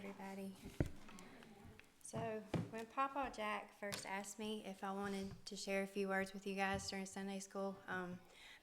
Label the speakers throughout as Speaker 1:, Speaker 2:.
Speaker 1: everybody. So, when Papa Jack first asked me if I wanted to share a few words with you guys during Sunday school,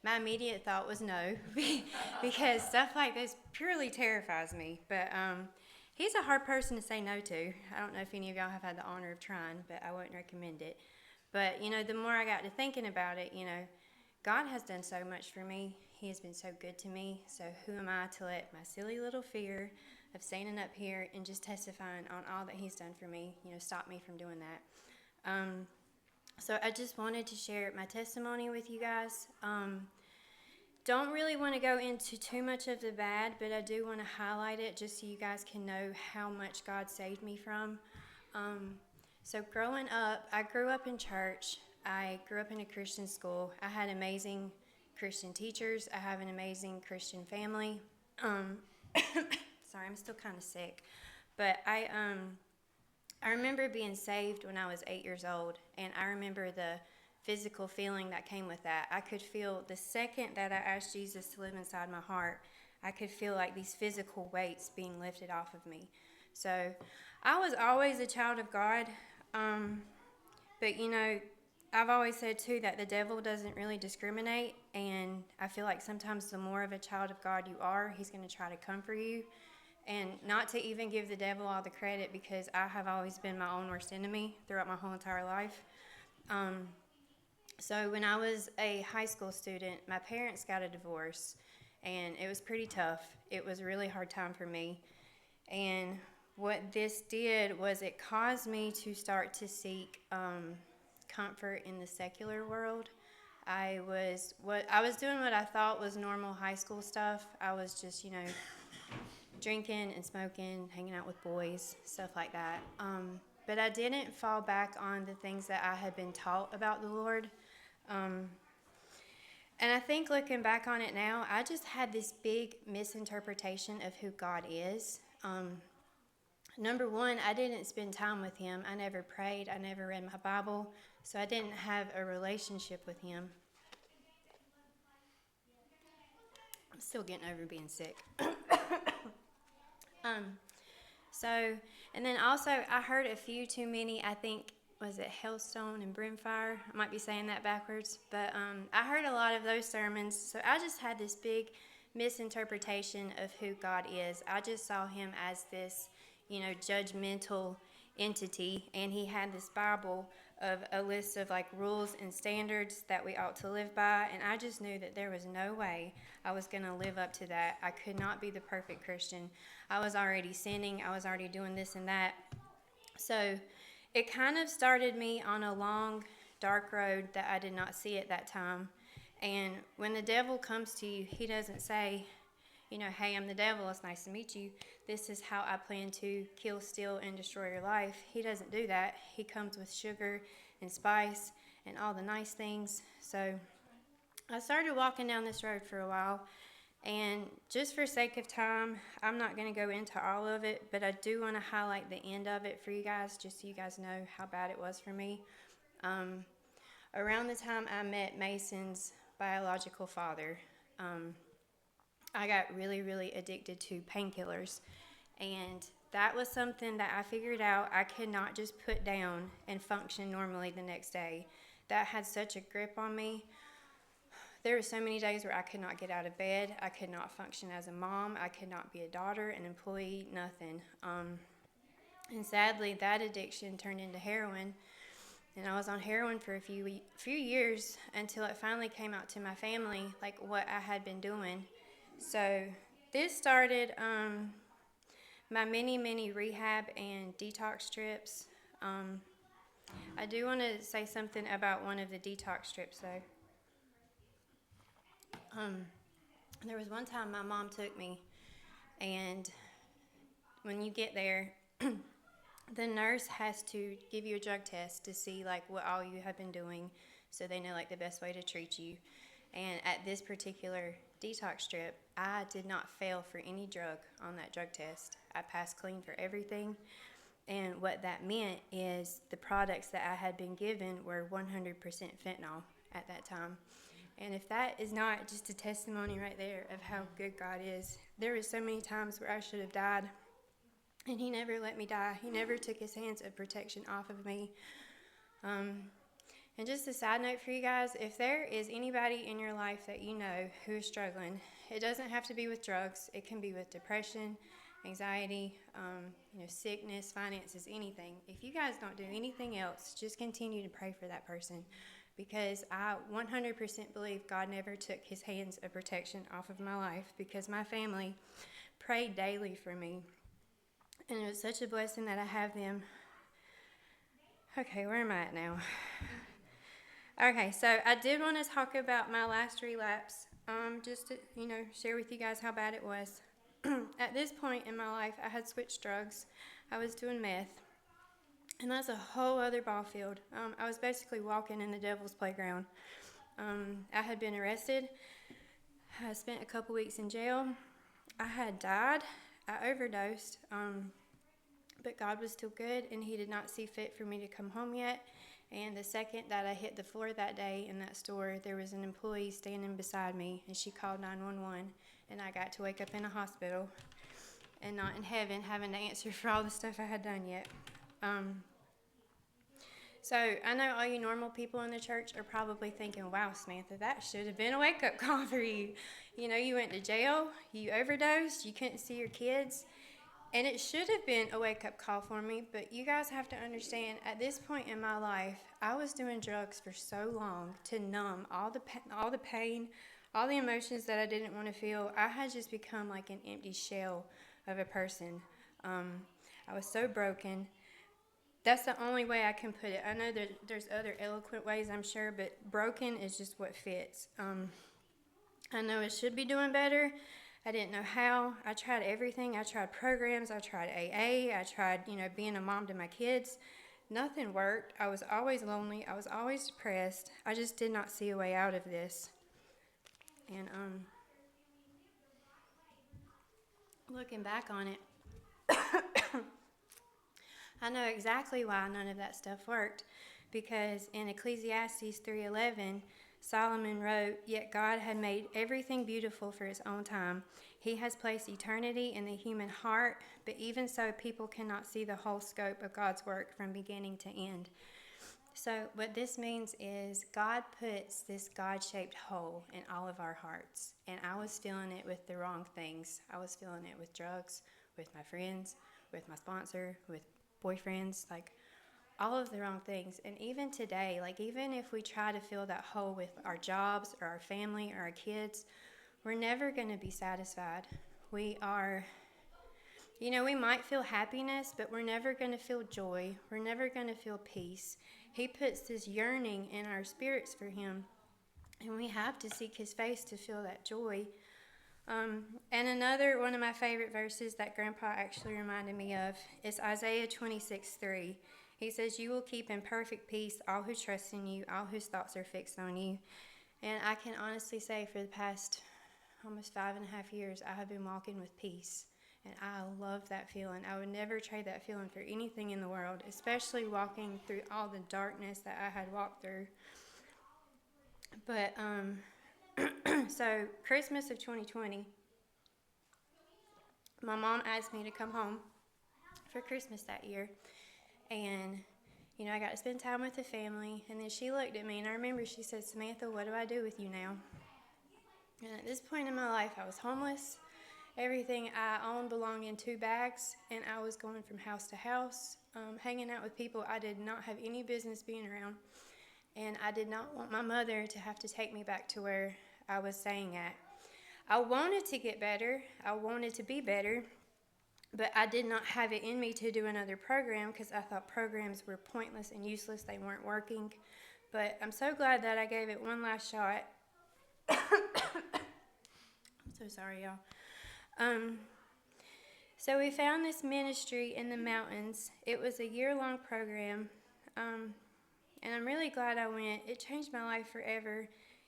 Speaker 1: my immediate thought was no, because stuff like this purely terrifies me. But he's a hard person to say no to. I don't know if any of y'all have had the honor of trying, but I wouldn't recommend it. But, the more I got to thinking about it, God has done so much for me. He has been so good to me. So who am I to let my silly little fear of standing up here and just testifying on all that he's done for me, stop me from doing that. So I just wanted to share my testimony with you guys. Don't really want to go into too much of the bad, but I do want to highlight it just so you guys can know how much God saved me from. So growing up, I grew up in church. I grew up in a Christian school. I had amazing Christian teachers. I have an amazing Christian family. Sorry, I'm still kind of sick. But I remember being saved when I was 8 years old, and I remember the physical feeling that came with that. I could feel the second that I asked Jesus to live inside my heart, I could feel like these physical weights being lifted off of me. So I was always a child of God, but I've always said too that the devil doesn't really discriminate, and I feel like sometimes the more of a child of God you are, he's going to try to come for you. And not to even give the devil all the credit, because I have always been my own worst enemy throughout my whole entire life. So when I was a high school student, my parents got a divorce, and it was pretty tough. It was a really hard time for me. And what this did was it caused me to start to seek comfort in the secular world. I was doing what I thought was normal high school stuff. I was just, drinking and smoking, hanging out with boys, stuff like that. But I didn't fall back on the things that I had been taught about the Lord. And I think looking back on it now, I just had this big misinterpretation of who God is. Number one, I didn't spend time with him. I never prayed. I never read my Bible. So I didn't have a relationship with him. I'm still getting over being sick. And then also I heard a few too many, I think, was it Hailstone and Brimfire? I might be saying that backwards, but I heard a lot of those sermons, so I just had this big misinterpretation of who God is. I just saw him as this, judgmental entity, and he had this Bible of a list of rules and standards that we ought to live by, and I just knew that there was no way I was going to live up to that. I could not be the perfect Christian. I was already sinning. I was already doing this and that. So it kind of started me on a long, dark road that I did not see at that time. And when the devil comes to you, he doesn't say, hey, I'm the devil, it's nice to meet you. This is how I plan to kill, steal, and destroy your life. He doesn't do that. He comes with sugar and spice and all the nice things. So I started walking down this road for a while. And just for sake of time, I'm not going to go into all of it, but I do want to highlight the end of it for you guys, just so you guys know how bad it was for me. Around the time I met Mason's biological father, I got really, really addicted to painkillers. And that was something that I figured out I could not just put down and function normally the next day. That had such a grip on me. There were so many days where I could not get out of bed. I could not function as a mom. I could not be a daughter, an employee, nothing. And sadly, that addiction turned into heroin. And I was on heroin for a few years until it finally came out to my family, what I had been doing. So this started my many rehab and detox trips. I do want to say something about one of the detox trips, though. There was one time my mom took me, and when you get there, the nurse has to give you a drug test to see what all you have been doing, so they know the best way to treat you. And at this particular detox trip, I did not fail for any drug on that drug test. I passed clean for everything. And what that meant is the products that I had been given were 100% fentanyl at that time. And if that is not just a testimony right there of how good God is, there were so many times where I should have died. and he never let me die. He never took his hands of protection off of me. And just a side note for you guys, if there is anybody in your life that you know who is struggling, it doesn't have to be with drugs. It can be with depression, anxiety, sickness, finances, anything. If you guys don't do anything else, just continue to pray for that person, because I 100% believe God never took his hands of protection off of my life, because my family prayed daily for me. And it was such a blessing that I have them. Okay, where am I at now? Okay, so I did want to talk about my last relapse, just to, share with you guys how bad it was. At this point in my life, I had switched drugs. I was doing meth, and that's a whole other ball field. I was basically walking in the devil's playground. I had been arrested. I spent a couple weeks in jail. I had died. I overdosed, but God was still good, and he did not see fit for me to come home yet. And the second that I hit the floor that day in that store, there was an employee standing beside me, and she called 911, and I got to wake up in a hospital and not in heaven, having to answer for all the stuff I had done yet. So I know all you normal people in the church are probably thinking, wow, Samantha, that should have been a wake-up call for you. You went to jail, you overdosed, you couldn't see your kids. And it should have been a wake-up call for me, but you guys have to understand, at this point in my life, I was doing drugs for so long to numb all the pain, all the emotions that I didn't want to feel. I had just become like an empty shell of a person. I was so broken. That's the only way I can put it. I know that there's other eloquent ways, I'm sure, but broken is just what fits. I know I should be doing better. I didn't know how. I tried everything. I tried programs. I tried AA. I tried, being a mom to my kids. Nothing worked. I was always lonely. I was always depressed. I just did not see a way out of this. And looking back on it, I know exactly why none of that stuff worked, because in Ecclesiastes 3:11, Solomon wrote, "Yet God had made everything beautiful for his own time. He has placed eternity in the human heart, but even so, people cannot see the whole scope of God's work from beginning to end." So what this means is God puts this God-shaped hole in all of our hearts, and I was filling it with the wrong things. I was filling it with drugs, with my friends, with my sponsor, with boyfriends, all of the wrong things. And even today, even if we try to fill that hole with our jobs or our family or our kids, we're never going to be satisfied. We might feel happiness, but we're never going to feel joy. We're never going to feel peace. He puts this yearning in our spirits for him, and we have to seek his face to feel that joy. And another one of my favorite verses that Grandpa actually reminded me of is Isaiah 26:3. He says, "You will keep in perfect peace all who trust in you, all whose thoughts are fixed on you." And I can honestly say for the past almost 5.5 years, I have been walking with peace. And I love that feeling. I would never trade that feeling for anything in the world, especially walking through all the darkness that I had walked through. But, so Christmas of 2020, my mom asked me to come home for Christmas that year. And, I got to spend time with the family. And then she looked at me, and I remember she said, "Samantha, what do I do with you now?" And at this point in my life, I was homeless. Everything I owned belonged in 2 bags, and I was going from house to house, hanging out with people I did not have any business being around. And I did not want my mother to have to take me back to where I was staying at. I wanted to get better. I wanted to be better. But I did not have it in me to do another program, because I thought programs were pointless and useless. They weren't working. But I'm so glad that I gave it one last shot. I'm so sorry, y'all. So we found this ministry in the mountains. It was a year-long program, and I'm really glad I went. It changed my life forever.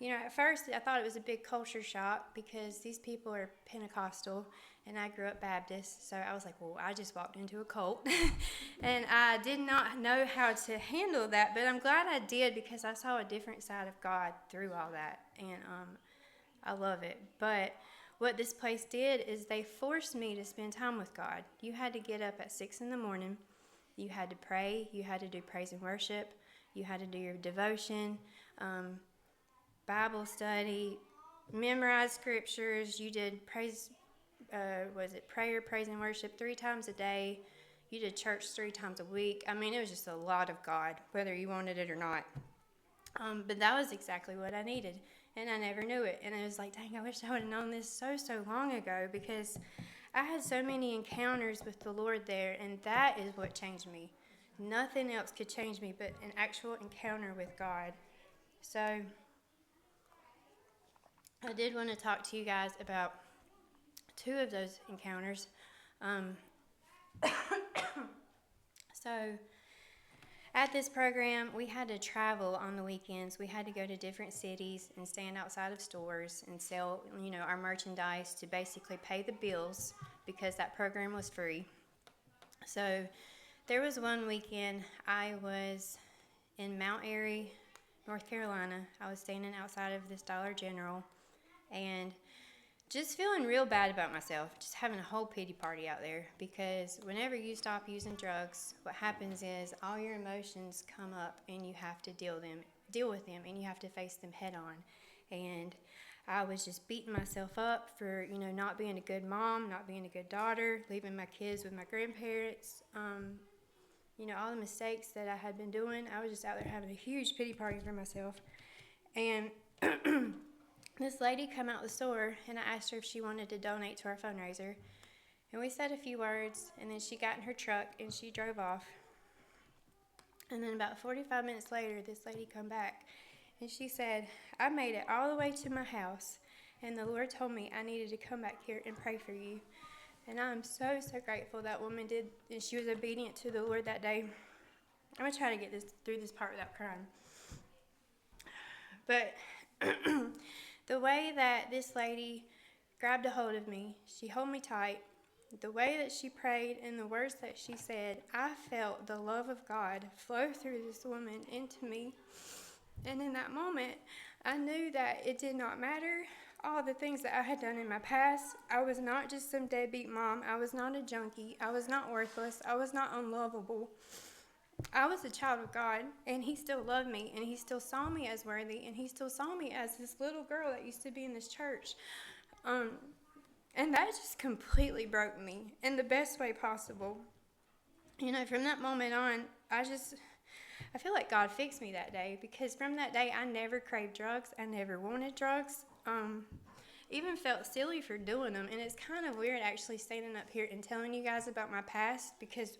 Speaker 1: At first I thought it was a big culture shock, because these people are Pentecostal, and I grew up Baptist, so I was like, well, I just walked into a cult. And I did not know how to handle that, but I'm glad I did, because I saw a different side of God through all that, and I love it. But what this place did is they forced me to spend time with God. You had to get up at 6 in the morning. You had to pray. You had to do praise and worship. You had to do your devotion, Bible study, memorize scriptures. You did prayer, praise and worship 3 times a day. You did church 3 times a week. I mean, it was just a lot of God, whether you wanted it or not. But that was exactly what I needed, and I never knew it. And I was like, dang, I wish I would have known this so long ago, because I had so many encounters with the Lord there, and that is what changed me. Nothing else could change me but an actual encounter with God. So I did want to talk to you guys about 2 of those encounters. So at this program, we had to travel on the weekends. We had to go to different cities and stand outside of stores and sell, our merchandise to basically pay the bills, because that program was free. So there was one weekend I was in Mount Airy, North Carolina. I was standing outside of this Dollar General and just feeling real bad about myself, just having a whole pity party out there, because whenever you stop using drugs, what happens is all your emotions come up and you have to deal with them, and you have to face them head on. And I was just beating myself up for, not being a good mom, not being a good daughter, leaving my kids with my grandparents, all the mistakes that I had been doing. I was just out there having a huge pity party for myself. And this lady come out the store, and I asked her if she wanted to donate to our fundraiser. And we said a few words, and then she got in her truck and she drove off. And then about 45 minutes later, this lady come back, and she said, I made it all the way to my house, and the Lord told me I needed to come back here and pray for you. And I'm so grateful that woman did, and she was obedient to the Lord that day. I'm going to try to get through this part without crying. But the way that this lady grabbed a hold of me, she held me tight, the way that she prayed and the words that she said, I felt the love of God flow through this woman into me. And in that moment, I knew that it did not matter all the things that I had done in my past. I was not just some deadbeat mom. I was not a junkie. I was not worthless. I was not unlovable. I was a child of God, and he still loved me, and he still saw me as worthy, and he still saw me as this little girl that used to be in this church. And that just completely broke me in the best way possible. From that moment on, I feel like God fixed me that day, because from that day, I never craved drugs. I never wanted drugs. Even felt silly for doing them. And it's kind of weird actually standing up here and telling you guys about my past, because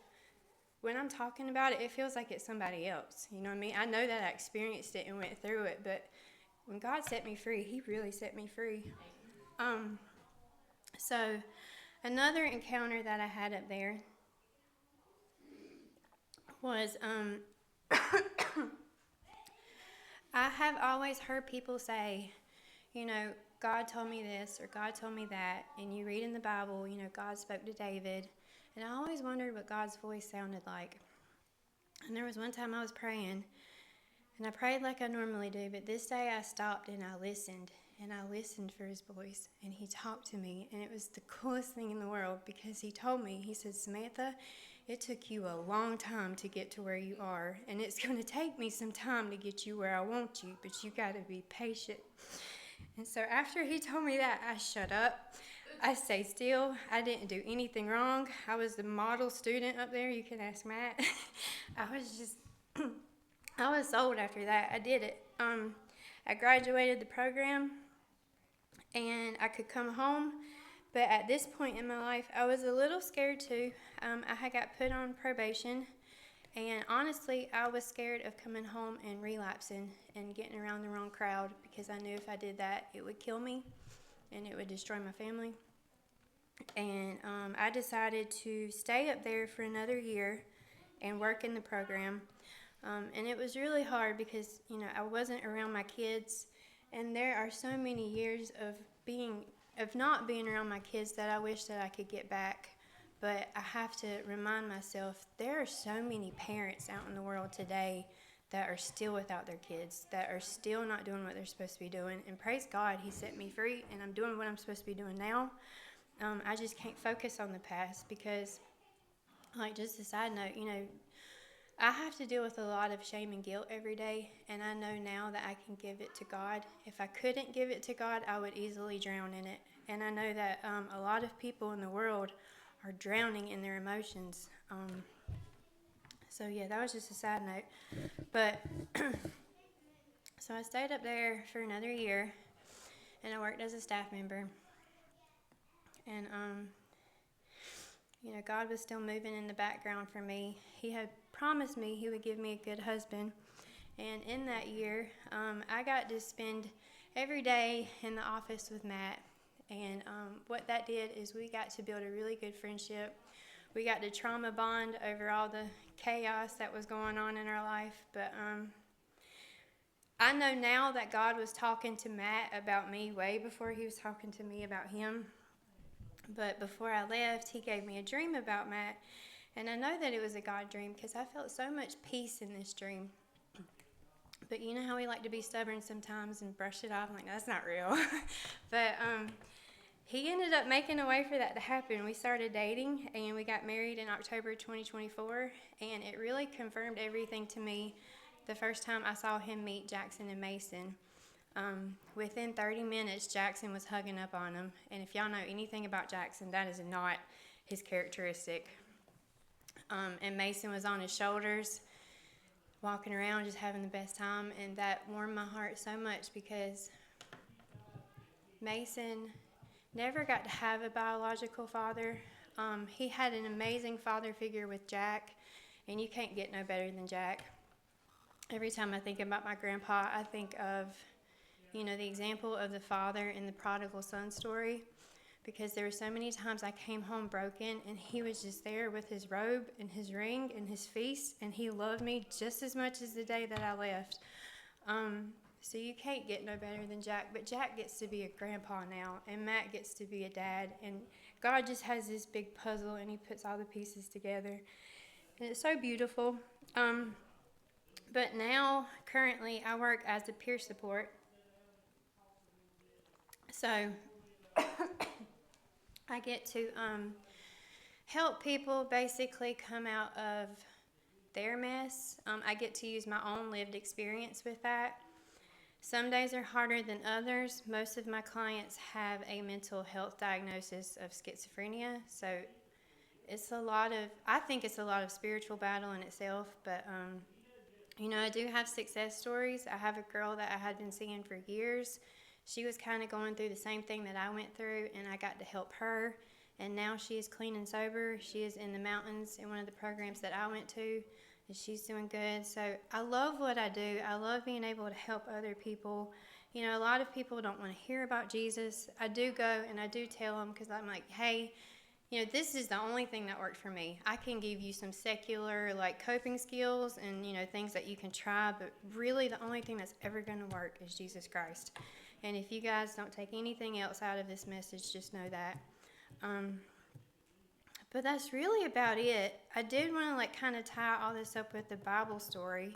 Speaker 1: when I'm talking about it, it feels like it's somebody else. You know what I mean? I know that I experienced it and went through it, but when God set me free, he really set me free. So another encounter that I had up there was, I have always heard people say, God told me this or God told me that, and you read in the Bible, God spoke to David, and I always wondered what God's voice sounded like. And there was one time I was praying, and I prayed like I normally do, but this day I stopped and I listened for his voice, and he talked to me, and it was the coolest thing in the world, because he told me, he said, Samantha, it took you a long time to get to where you are, and it's going to take me some time to get you where I want you, but you got to be patient. And so after he told me that, I shut up. I stayed still. I didn't do anything wrong. I was the model student up there. You can ask Matt. I was sold after that. I did it. I graduated the program, and I could come home. But at this point in my life, I was a little scared too. I had got put on probation, and honestly, I was scared of coming home and relapsing and getting around the wrong crowd, because I knew if I did that, it would kill me and it would destroy my family. And I decided to stay up there for another year and work in the program. And it was really hard because, I wasn't around my kids, and there are so many years of not being around my kids that I wish that I could get back. But I have to remind myself, there are so many parents out in the world today that are still without their kids, that are still not doing what they're supposed to be doing. And praise God, he set me free, and I'm doing what I'm supposed to be doing now. I just can't focus on the past because, like, just a side note, I have to deal with a lot of shame and guilt every day, and I know now that I can give it to God. If I couldn't give it to God, I would easily drown in it. And I know that a lot of people in the world are drowning in their emotions. So yeah, that was just a side note. But so I stayed up there for another year, and I worked as a staff member. And God was still moving in the background for me. He had promised me he would give me a good husband. And in that year, I got to spend every day in the office with Matt. And what that did is we got to build a really good friendship. We got to trauma bond over all the chaos that was going on in our life. But I know now that God was talking to Matt about me way before he was talking to me about him. But before I left, he gave me a dream about Matt. And I know that it was a God dream because I felt so much peace in this dream. But you know how we like to be stubborn sometimes and brush it off? I'm like, that's not real. But he ended up making a way for that to happen. We started dating, and we got married in October 2024. And it really confirmed everything to me the first time I saw him meet Jackson and Mason. Within 30 minutes, Jackson was hugging up on him. And if y'all know anything about Jackson, that is not his characteristic. And Mason was on his shoulders, walking around, just having the best time. And that warmed my heart so much because Mason never got to have a biological father. He had an amazing father figure with Jack, and you can't get no better than Jack. Every time I think about my grandpa, I think of the example of the father in the prodigal son story, because there were so many times I came home broken, and he was just there with his robe and his ring and his feast, and he loved me just as much as the day that I left. So you can't get no better than Jack, but Jack gets to be a grandpa now, and Matt gets to be a dad, and God just has this big puzzle, and he puts all the pieces together, and it's so beautiful. But now, currently, I work as a peer support. So I get to help people basically come out of their mess. I get to use my own lived experience with that. Some days are harder than others. Most of my clients have a mental health diagnosis of schizophrenia. So I think it's a lot of spiritual battle in itself. But, I do have success stories. I have a girl that I had been seeing for years. She was kind of going through the same thing that I went through, and I got to help her. And now she is clean and sober. She is in the mountains in one of the programs that I went to, and she's doing good. So I love what I do. I love being able to help other people. A lot of people don't want to hear about Jesus. I do go and I do tell them, because I'm like, hey, this is the only thing that worked for me. I can give you some secular, coping skills and, things that you can try, but really the only thing that's ever going to work is Jesus Christ. And if you guys don't take anything else out of this message, just know that. But that's really about it. I did want to kind of tie all this up with the Bible story,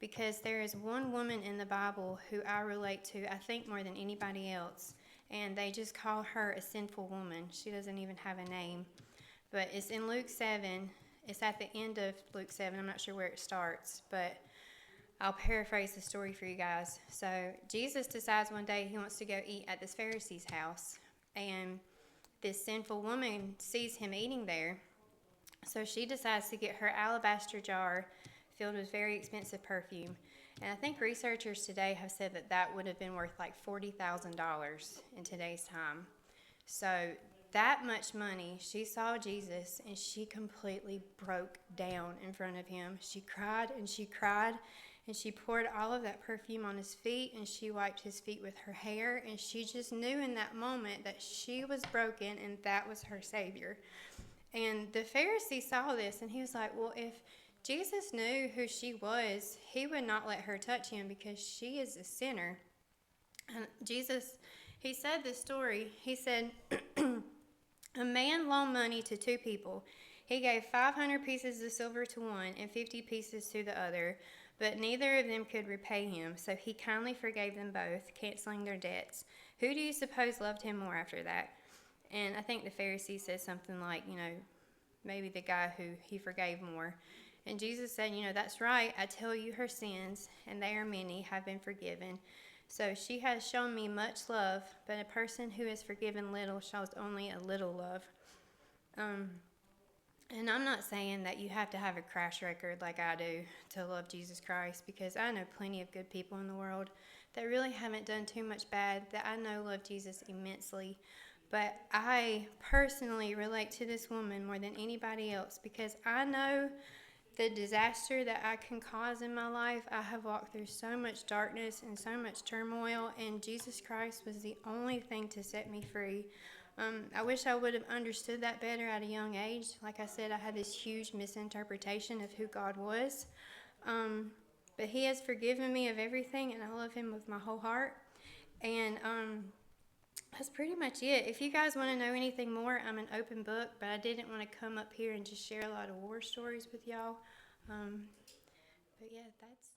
Speaker 1: because there is one woman in the Bible who I relate to, I think, more than anybody else. And they just call her a sinful woman. She doesn't even have a name. But it's in Luke 7. It's at the end of Luke 7. I'm not sure where it starts, but I'll paraphrase the story for you guys. So Jesus decides one day he wants to go eat at this Pharisee's house. And this sinful woman sees him eating there. So she decides to get her alabaster jar filled with very expensive perfume. And I think researchers today have said that would have been worth like $40,000 in today's time. So that much money, she saw Jesus, and she completely broke down in front of him. She cried and she cried, and she poured all of that perfume on his feet, and she wiped his feet with her hair, and she just knew in that moment that she was broken and that was her Savior. And the Pharisee saw this, and he was like, well, if Jesus knew who she was, he would not let her touch him because she is a sinner. And Jesus, he said this story. He said, a man loaned money to two people. He gave 500 pieces of silver to one and 50 pieces to the other. But neither of them could repay him, so he kindly forgave them both, canceling their debts. Who do you suppose loved him more after that? And I think the Pharisee said something like, maybe the guy who he forgave more. And Jesus said, that's right. I tell you, her sins, and they are many, have been forgiven. So she has shown me much love, but a person who is forgiven little shows only a little love. And I'm not saying that you have to have a crash record like I do to love Jesus Christ, because I know plenty of good people in the world that really haven't done too much bad that I know love Jesus immensely. But I personally relate to this woman more than anybody else, because I know the disaster that I can cause in my life. I have walked through so much darkness and so much turmoil, and Jesus Christ was the only thing to set me free. I wish I would have understood that better at a young age. Like I said, I had this huge misinterpretation of who God was. But he has forgiven me of everything, and I love him with my whole heart. And that's pretty much it. If you guys want to know anything more, I'm an open book, but I didn't want to come up here and just share a lot of war stories with y'all. But yeah, that's